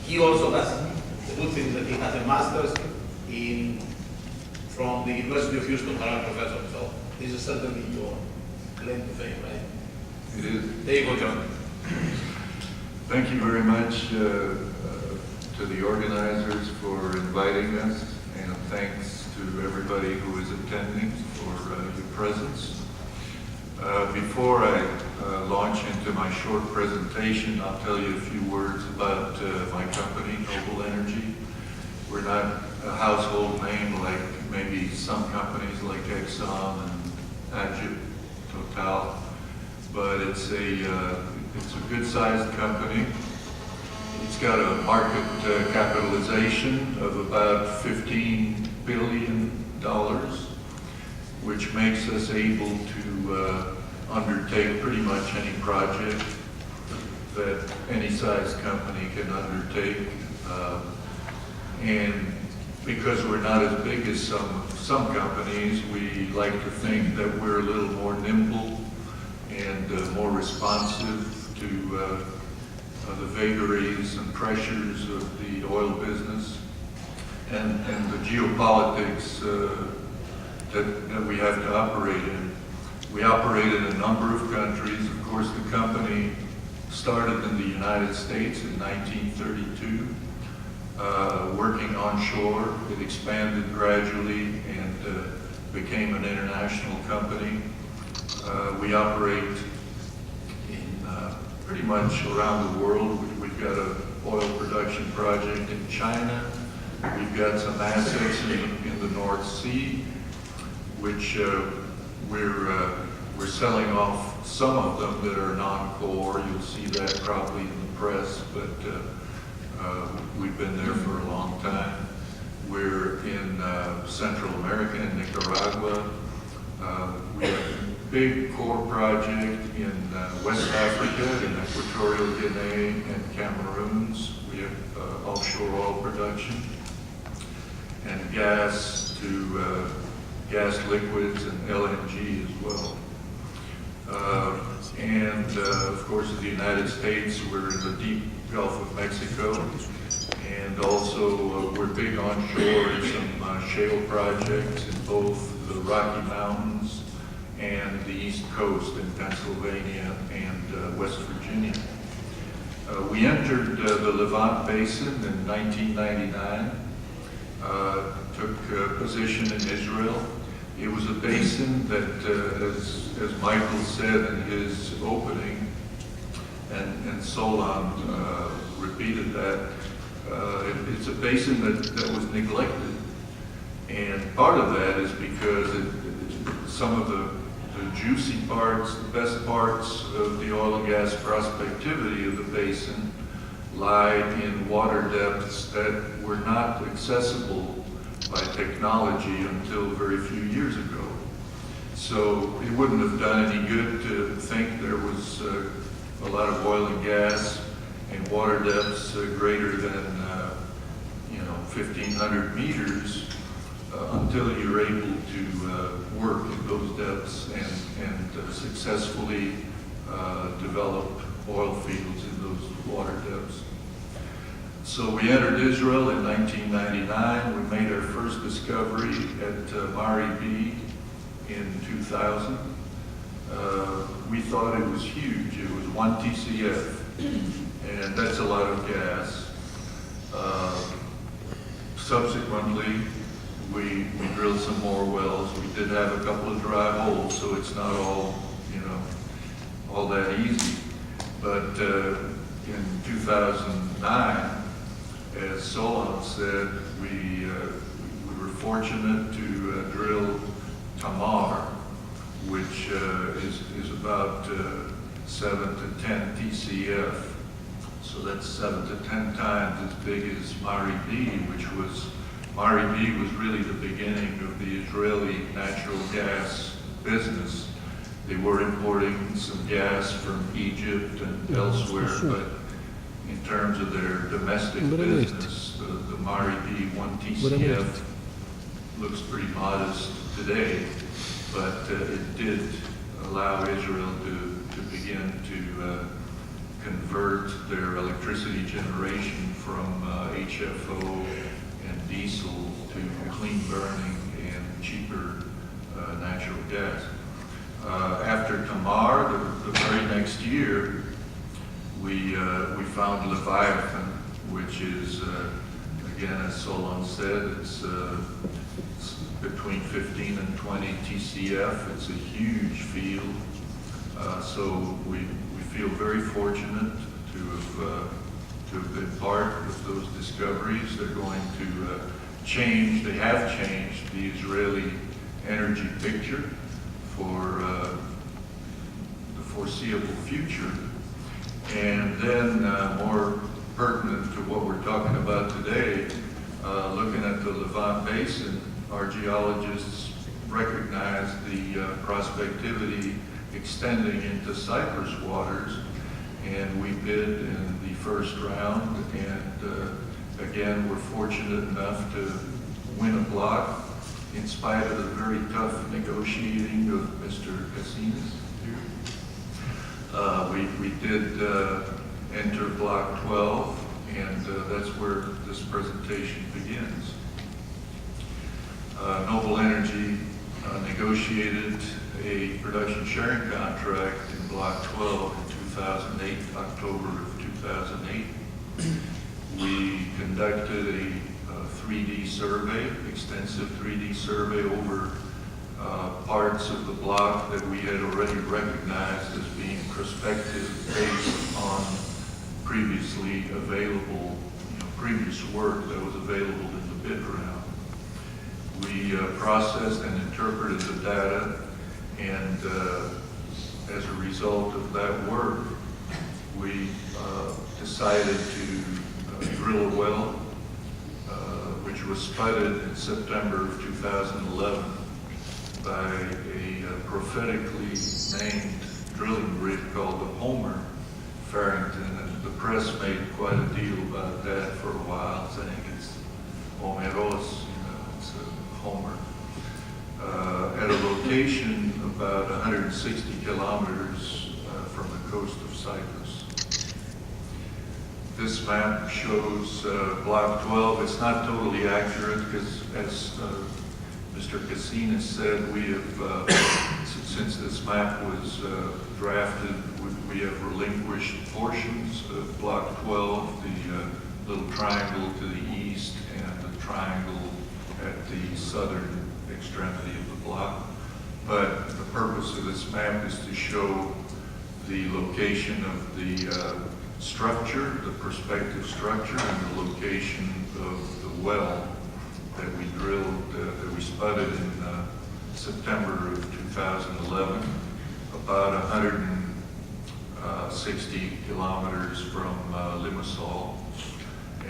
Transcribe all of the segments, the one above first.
He also has, the good thing is that he has a master's from the University of Houston, Harvard professor. So this is certainly your claim to fame, right? It is. There you go, John. Thank you very much to the organizers for inviting us, and thanks to everybody who is attending for your presence. Before I launch into my short presentation, I'll tell you a few words about my company, Noble Energy. We're not a household name like maybe some companies like Exxon and Agit, Total, but it's a good-sized company. It's got a market capitalization of about $15 billion, which makes us able to undertake pretty much any project that any size company can undertake. And because we're not as big as some companies, we like to think that we're a little more nimble and more responsive to the vagaries and pressures of the oil business and the geopolitics that we have to operate in. We operate in a number of countries. Of course, the company started in the United States in 1932, working onshore. It expanded gradually and became an international company. We operate in pretty much around the world. We've got an oil production project in China. We've got some assets in the North Sea, which we're selling off some of them that are non-core. You'll see that probably in the press, but we've been there for a long time. We're in Central America, in Nicaragua. We have a big core project in West Africa, in Equatorial Guinea and Cameroons. We have offshore oil production and gas to gas liquids and LNG as well. Of course, in the United States, we're in the deep Gulf of Mexico, and also we're big onshore in some shale projects in both the Rocky Mountains and the East Coast in Pennsylvania and West Virginia. We entered the Levant Basin in 1999, took position in Israel. It was a basin that, as Michael said in his opening, and Solon repeated that, it's a basin that was neglected. And part of that is because some of the juicy parts, the best parts of the oil and gas prospectivity of the basin lie in water depths that were not accessible by technology until very few years ago. So it wouldn't have done any good to think there was a lot of oil and gas and water depths greater than 1,500 meters until you're able to work in those depths and successfully develop oil fields in those water depths. So we entered Israel in 1999. We made our first discovery at Mare in 2000. We thought it was huge. It was 1 TCF, and that's a lot of gas. Subsequently, we drilled some more wells. We did have a couple of dry holes, so it's not all that easy. But in 2009, as Solon said, we were fortunate to drill Tamar, which is about 7 to 10 TCF. So that's 7 to 10 times as big as Mare B, Mare B was really the beginning of the Israeli natural gas business. They were importing some gas from Egypt and elsewhere, but in terms of their domestic business, the Mare B 1 TCF looks pretty modest today, but it did allow Israel to begin to convert their electricity generation from HFO and diesel to clean burning and cheaper natural gas. After Tamar, the very next year, we found Leviathan, which is, again, as Solon said, it's between 15 and 20 TCF. It's a huge field. So we feel very fortunate to have been part of those discoveries. They're going to change, they have changed the Israeli energy picture for the foreseeable future. And then more pertinent to what we're talking about today, looking at the Levant Basin, our geologists recognize the prospectivity extending into Cyprus waters, and we bid in the first round, and again, we're fortunate enough to win a block in spite of the very tough negotiating of Mr. Cassinas here. We did enter block 12, and that's where this presentation begins. Noble Energy negotiated a production sharing contract in block 12 in 2008, October of 2008. We conducted a 3D survey, extensive 3D survey over parts of the block that we had already recognized as being prospective based on previously available, previous work that was available in the bid round. We processed and interpreted the data, and as a result of that work, we decided to drill a well, which was spudded in September of 2011 by a prophetically named drilling rig called the Homer Farrington, and the press made quite a deal about that for a while, saying it's Homeros, it's a Homer, at a location about 160 kilometers from the coast of Cyprus. This map shows block 12. It's not totally accurate because, as Mr. Cassinas said, we have, since this map was drafted, we have relinquished portions of block 12, the little triangle to the east and the triangle at the southern extremity of the block. But the purpose of this map is to show the location of the structure, the prospective structure, and the location of the well that we drilled, that we spudded in September of 2011, about 160 kilometers from Limassol.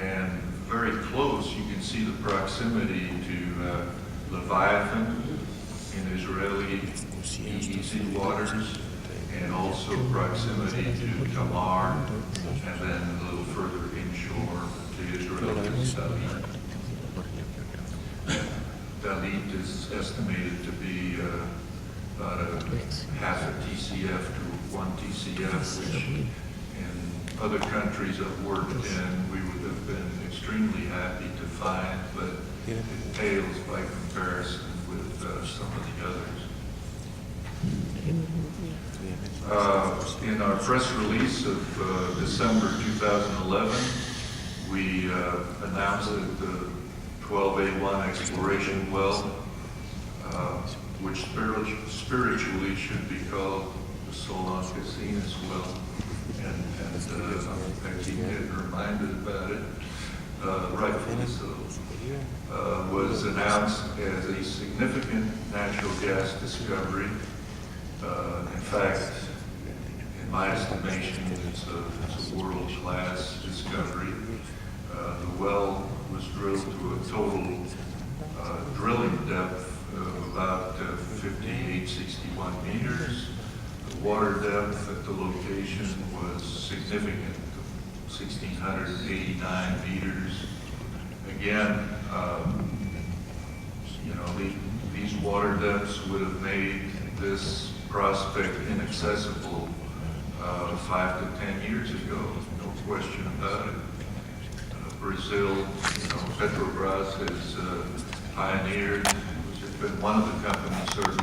And very close, you can see the proximity to Leviathan in Israeli easy waters, and also proximity to Tamar, and then a little further inshore to Israel to Dalit. Dalit is estimated to be about a half a TCF to 1 TCF, which in other countries I've worked in, we would have been extremely happy to find, but it pales by comparison with some of the others. In our press release of December 2011, we announced that the 12A1 exploration well, which spiritually should be called the Solon Cassinas well, and I keep getting reminded about it, rightfully so, was announced as a significant natural gas discovery. In fact, in my estimation, it's a world-class discovery. The well was drilled to a total drilling depth of about 5,861 meters. The water depth at the location was significant, 1,689 meters. Again, these water depths would have made this prospect inaccessible 5 to 10 years ago, no question about it. Brazil, Petrobras has pioneered, which has been one of the companies certainly